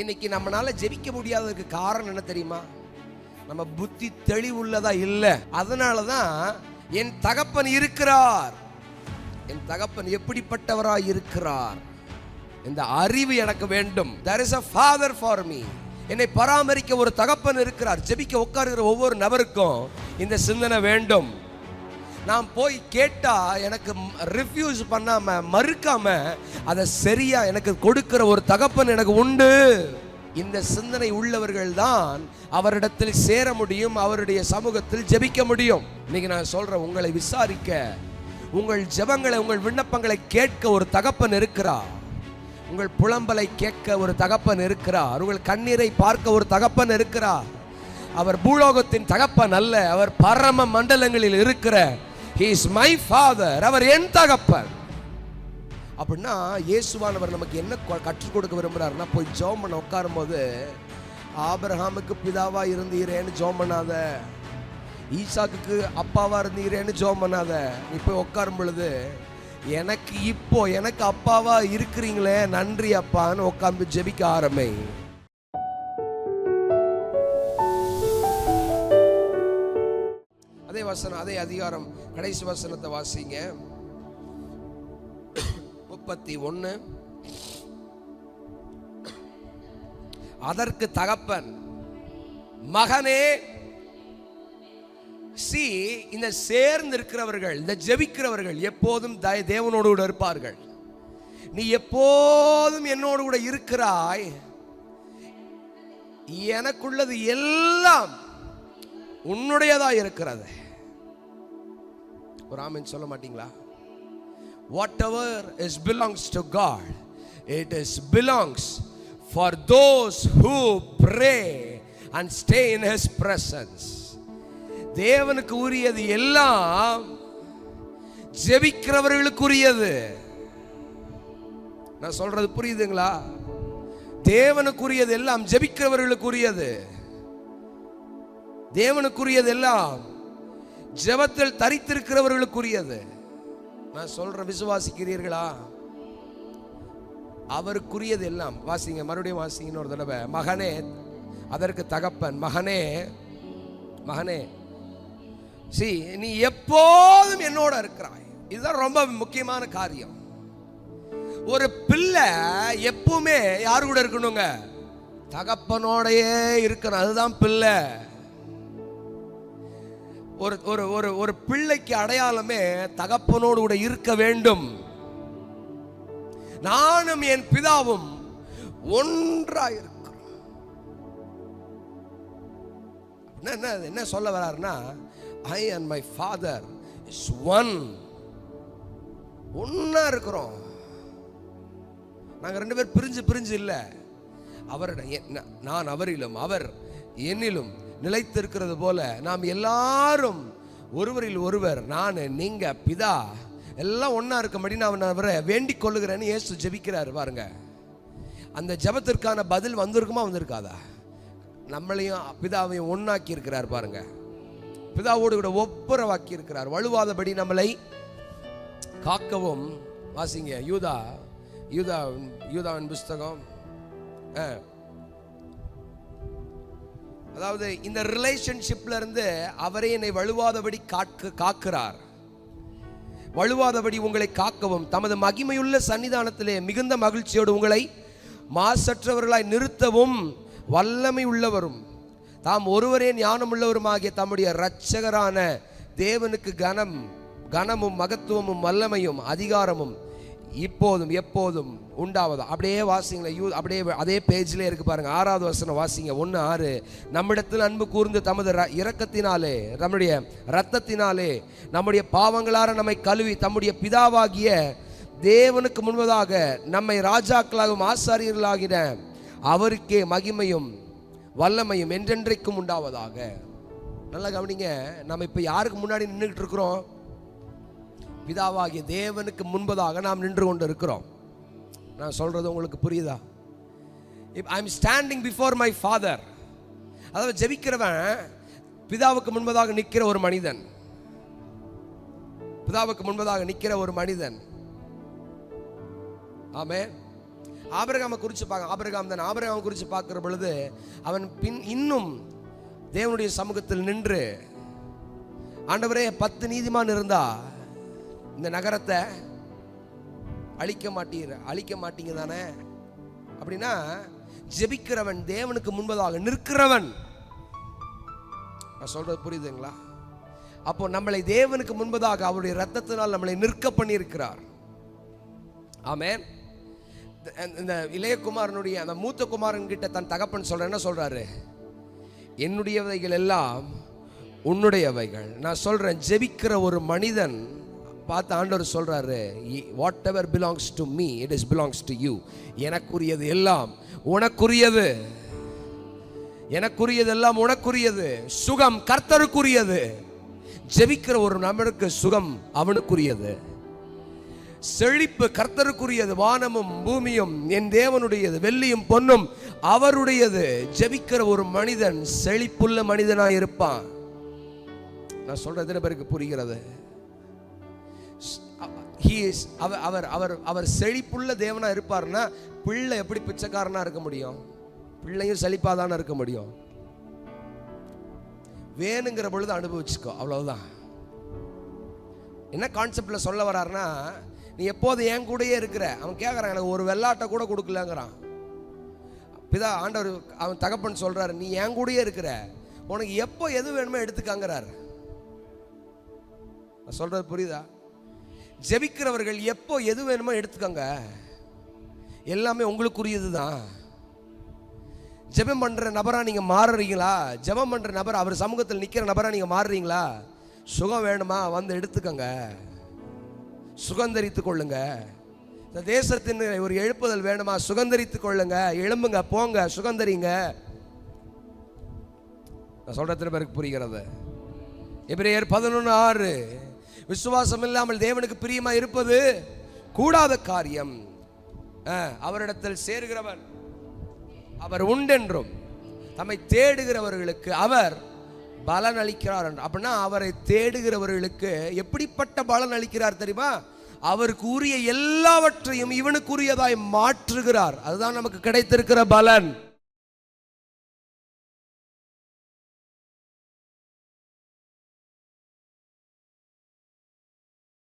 இன்னைக்கு நம்மளால ஜெபிக்க முடியாததுக்கு காரணம் என்ன தெரியுமா? நம்ம புத்தி தெளிவுள்ளதா இல்லை. அதனாலதான் என் தகப்பன் இருக்கிறார், என் தகப்பன் எப்படிப்பட்டவராய் இருக்கிறார், இந்த அறிவு எனக்கு வேண்டும். There is a father for me. என்னை பராமரிக்க ஒரு தகப்பன் இருக்கிறார். ஜெபிக்க உட்காருகிற ஒவ்வொரு நபருக்கும் இந்த சிந்தனை வேண்டும். நான் போய் கேட்டா எனக்கு ரிஃப்யூஸ் பண்ணாம, மறுக்காம அதை சரியா எனக்கு கொடுக்கிற ஒரு தகப்பன் எனக்கு உண்டு. இந்த சிந்தனை உள்ளவர்கள் தான் அவரிடத்தில் சேர முடியும், அவருடைய சமூகத்தில் ஜெபிக்க முடியும். இன்னைக்கு நான் சொல்றேன், உங்களை விசாரிக்க, உங்கள் ஜெபங்களை, உங்கள் விண்ணப்பங்களை கேட்க ஒரு தகப்பன் இருக்கிறார். உங்கள் புலம்பலை கேட்க ஒரு தகப்பன் இருக்கிறார். உங்கள் கண்ணீரை பார்க்க ஒரு தகப்பன் இருக்கிறார். அவர் பூலோகத்தின் தகப்பன் அல்ல, அவர் பரம மண்டலங்களில் இருக்கிற He is my father. அவர் என் தகப்பன். அப்படின்னா இயேசுவானவர் நமக்கு என்ன கற்றுக் கொடுக்க விரும்புறாருன்னா, போய் ஜெபம் பண்ண உட்காரும் போது ஆபிரகாமுக்கு பிதாவா இருந்தீரேன்னு ஜெபம் பண்ணாத, ஈசாக்குக்கு அப்பாவா இருந்தீரேன்னு ஜெபம் பண்ணாத. நீ போய் உட்காரும் பொழுது எனக்கு அப்பாவா இருக்கிறீங்களே, நன்றி அப்பான்னு உட்கார்ந்து ஜெபிக்க ஆரம்பி. அதே வசனம், அதே அதிகாரம், கடைசி வசனத்தை வாசிங்க. 31. அதற்கு தகப்பன், மகனே, இந்த சேர்ந்து இருக்கிறவர்கள், இந்த ஜெபிக்கிறவர்கள் எப்போதும் தேவனோடு கூட இருப்பார்கள். நீ எப்போதும் என்னோடு கூட இருக்கிறாய், எனக்குள்ளது எல்லாம் உன்னுடையதா இருக்கிறது. ஒரு ஆமென் சொல்ல மாட்டீங்களா? Whatever is belongs to God, it is belongs for those who pray and stay in His presence. தேவனுக்கு உரியது எல்லாம் ஜெபிக்கிறவர்களுக்கு உரியது. நான் சொல்றது புரியுதுங்களா? தேவனுக்குரியது எல்லாம் ஜெபிக்கிறவர்களுக்கு உரியது. தேவனுக்குரியது எல்லாம் ஜெபத்தில் தரித்திருக்கிறவர்களுக்குரியது. நான் சொல்ற விசுவாசிக்கிறீர்களா? அவருக்குரியது எல்லாம். வாசிங்க, மறுபடியும் வாசிங்க ஒரு தடவை. மகனே, அதற்கு தகப்பன், மகனே, மகனே, நீ எப்போதும் என்னோட இருக்கிறாய். இதுதான் ரொம்ப முக்கியமான காரியம். ஒரு பிள்ளை எப்பவுமே யாரு கூட இருக்கணுங்க? தகப்பனோடையே இருக்கணும். அதுதான் பிள்ளை. ஒரு பிள்ளைக்கு அடையாளமே தகப்பனோடு கூட இருக்க வேண்டும். நானும் என் பிதாவும் ஒன்றாய் இருக்கிறோம். என்ன சொல்ல வராருன்னா, I and my father is one. ஒன்னா இருக்கிறோம். நாங்க ரெண்டு பேர் பிரிஞ்சு இல்ல. நான் அவரிலும் அவர் என்னிலும் நிலைத்திருக்கிறது போல நாம் எல்லாரும் ஒருவரில் ஒருவர், நான், நீங்க, பிதா எல்லாம் ஒன்னா இருக்கும்படி நான் அவரை வேண்டிக் கொள்ளுகிறேன்னு இயேசு ஜெபிக்கிறாரு. பாருங்க, அந்த ஜெபத்திற்கான பதில் வந்திருக்குமா, வந்திருக்காதா? நம்மளையும் பிதாவையும் ஒன்னாக்கி இருக்கிறார். பாருங்க, பிதாவோடு கூட ஒப்புரவாக்கி இருக்கிறார். வலுவாதபடி நம்மளை காக்கவும். வாசிங்க, யூதாவின் புஸ்தகம். அதாவது இந்த ரிலேஷன்ஷிப்ல இருந்து அவரே என்னை வலுவாதபடி காக்கிறார். வலுவாதபடி உங்களை காக்கவும் தமது மகிமையுள்ள சன்னிதானத்திலே மிகுந்த மகிழ்ச்சியோடு உங்களை மாசற்றவர்களாய் நிறுத்தவும் வல்லமை உள்ளவரும் தாம் ஒருவரே ஞானம் உள்ளவருமாகிய தம்முடைய இரட்சகரான தேவனுக்கு கனமும் மகத்துவமும் வல்லமையும் அதிகாரமும் இப்போதும் எப்போதும் உண்டாவதா. அப்படியே வாசிங்களேன், அப்படியே அதே பேஜ்லேயே இருக்கு பாருங்க. 6வது வசனம் வாசிங்க. 1:6. நம்மிடத்தில் அன்பு கூர்ந்து தமது இரக்கத்தினாலே, நம்முடைய இரத்தத்தினாலே நம்முடைய பாவங்களார நம்மை கழுவி தம்முடைய பிதாவாகிய தேவனுக்கு முன்பதாக நம்மை ராஜாக்களாகவும் ஆசாரியர்களாகின அவருக்கே மகிமையும் வல்லமையும் என்றென்றைக்கும் உண்டாவதாக. நல்லா கவனிங்க, நம்ம இப்ப யாருக்கு முன்னாடி நின்றுகிட்டு இருக்கிறோம்? பிதாவாகிய தேவனுக்கு முன்பதாக நாம் நின்று கொண்டு இருக்கிறோம். நான் சொல்றது உங்களுக்கு புரியுதா? I am standing before my father. அதாவது ஜெபிக்கிறவன் பிதாவுக்கு முன்பதாக நிற்கிற ஒரு மனிதன். பிதாவுக்கு முன்பதாக நிற்கிற ஒரு மனிதன். ஆமென். ஆபிரகாமை குறித்து ஆபிரகாம் குறித்து பார்க்கிற பொழுது அவன் இன்னும் தேவனுடைய சமூகத்தில் நின்று, ஆண்டவரே 10 நீதிமான் இருந்தா இந்த நகரத்தை அழிக்க மாட்டீங்க தானே அப்படின்னா, ஜெபிக்கிறவன், தேவனுக்கு முன்பதாக நிற்கிறவன். நான் சொல்றது புரியுதுங்களா? அப்போ நம்மளை தேவனுக்கு முன்பதாக அவருடைய இரத்தத்தினால் நம்மளை நிற்க பண்ணியிருக்கிறார். ஆமென். இந்த இளையகுமாரனுடைய அந்த மூத்த குமாரன் கிட்ட தன் தகப்பன் என்ன சொல்றாரு? என்னுடையவைகள் எல்லாம் உன்னுடையவைகள். நான் சொல்றேன், ஜெபிக்கிற ஒரு மனிதன் பார்த்து ஆண்டவர் சொல்றாரு, whatever belongs to me it is belongs to you. எனக்குரியது எல்லாம் உனக்குரியது, எனக்குரியது எல்லாம் உனக்குரியது. சுகம் கர்த்தருக்குரியது. ஜெபிக்கிற ஒரு நபருக்கு சுகம் அவனுக்குரியது. செழிப்பு கர்த்தருக்குரியது. வானமும் பூமியும் என் தேவனுடையது, வெள்ளியும் பொன்னும் அவருடையது. ஜெபிக்கிற ஒரு மனிதன் செழிப்புள்ள மனிதனாய் இருப்பான். நான் சொல்றது எத்தனை பேருக்கு புரிகிறது? அவர் செழிப்புள்ள தேவனா இருப்பார்னா பிள்ளை எப்படி பிச்சைக்காரனா இருக்க முடியும்? பிள்ளையும் செழிப்பாதான இருக்க முடியும். வேணுங்கிற பொழுது அனுபவிச்சுக்கோ, அவ்வளவுதான். என்ன கான்செப்ட்ல சொல்ல வர்றாருன்னா, நீ எப்போது என் கூடயே இருக்கிற. அவன் கேட்கறான், எனக்கு ஒரு வெள்ளாட்டை கூட கொடுக்கலங்கிறான். பிதா ஆண்டவர் அவன் தகப்பன் சொல்றாரு, நீ என் கூடயே இருக்கிற, உனக்கு எப்போ எது வேணுமோ எடுத்துக்காங்கிறார். நான் சொல்றது புரியுதா? ஜெபிக்கிறவர்கள் எப்போ எது வேணுமோ எடுத்துக்கங்க, எல்லாமே உங்களுக்குரியது தான். ஜெபம் பண்ற நபரா நீங்க மாறுறீங்களா? ஜெபம் பண்ற நபர், அவர் சமூகத்தில் நிக்கிற நபரா நீங்க மாறுறீங்களா? சுகம் வேணுமா? வந்து எடுத்துக்கங்க, சுகந்தரித்துக் கொள்ளுங்க. இந்த தேசத்தின் ஒரு எழுப்புதல் வேணுமா? சுகந்தரித்துக் கொள்ளுங்க, எழும்புங்க, போங்க, சுகந்தரிங்க. நான் சொல்ற பேருக்கு புரிகிறது? எபிரேயர் 11:6, விசுவாசம் இல்லாமல் தேவனுக்கு பிரியமா இருப்பது கூடாத காரியம். அவரிடத்தில் சேர்கிறவன் அவர் உண்டென்றும் தம்மை தேடுகிறவர்களுக்கு அவர் பலன் அளிக்கிறார். அப்படின்னா அவரை தேடுகிறவர்களுக்கு எப்படிப்பட்ட பலன் அளிக்கிறார் தெரியுமா? அவருக்கு உரிய எல்லாவற்றையும் இவனுக்குரியதாய் மாற்றுகிறார். அதுதான் நமக்கு கிடைத்திருக்கிற பலன்.